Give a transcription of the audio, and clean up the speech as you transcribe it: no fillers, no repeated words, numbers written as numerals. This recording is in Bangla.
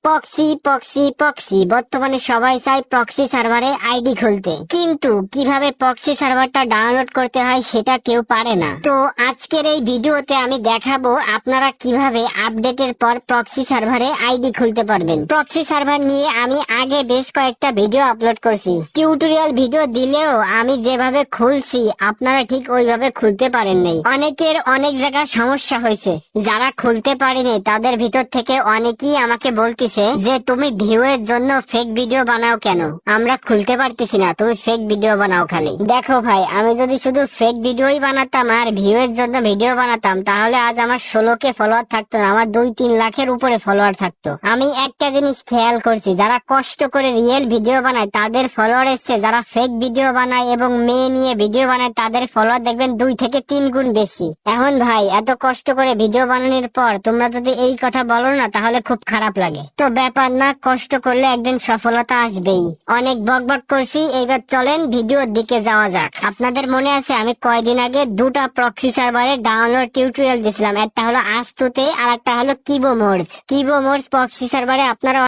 প্রক্সি প্রক্সি প্রক্সি বর্তমানে সবাই চায় প্রক্সি সার্ভারে আইডি খুলতে, কিন্তু কিভাবে প্রক্সি সার্ভারটা ডাউনলোড করতে হয় সেটা কেউ পারে না। তো আজকের এই ভিডিওতে আমি দেখাবো আপনারা কিভাবে আপডেটের পর প্রক্সি সার্ভারে আইডি খুলতে পারবেন। প্রক্সি সার্ভার নিয়ে আমি আগে বেশ কয়েকটা ভিডিও আপলোড করছি, টিউটোরিয়াল ভিডিও দিলেও আমি যেভাবে খুলছি আপনারা ঠিক ওইভাবে খুলতে পারেন নাই। অনেকের অনেক জায়গায় সমস্যা হয়েছে, যারা খুলতে পারেনি তাদের ভিতর থেকে অনেকেই আমাকে বলতেছে যে তুমি ভিউ এর জন্য ফেক ভিডিও বানাও কেন, আমরা খুলতে পারতেছি না, তুমি ফেক ভিডিও বানাও খালি। দেখো ভাই, আমি যদি শুধু ফেক ভিডিওই বানাতাম আর ভিউ এর জন্য ভিডিও বানাতাম তাহলে আজ আমার 16K ফলোয়ার থাকতো না, আমার 2-3 লাখের উপরে ফলোয়ার থাকতো। আমি একটা জিনিস খেয়াল করছি, যারা কষ্ট করে রিয়েল ভিডিও বানায় তাদের ফলোয়ার এসছে, যারা ফেক ভিডিও বানায় এবং মেয়ে নিয়ে ভিডিও বানায় তাদের ফলোয়ার দেখবেন 2 থেকে 3 গুণ বেশি। এখন ভাই, এত কষ্ট করে ভিডিও বানানোর পর তোমরা যদি এই কথা বলো না তাহলে খুব খারাপ লাগে। তো ব্যাপার না, কষ্ট করলে একদিন সফলতা আসবেই। অনেক বকবক করছি, এইবার চলেন ভিডিওর দিকে যাওয়া যাক। আপনাদের মনে আছে আমি কয়দিন আগে 2টা প্রক্সি সার্ভারে ডাউনলোড টিউটোরিয়াল দিয়েছিলাম, একটা হলো আস্তুতে আর একটা হলো কিবোমোর্জ প্রক্সি সার্ভারে আপনারা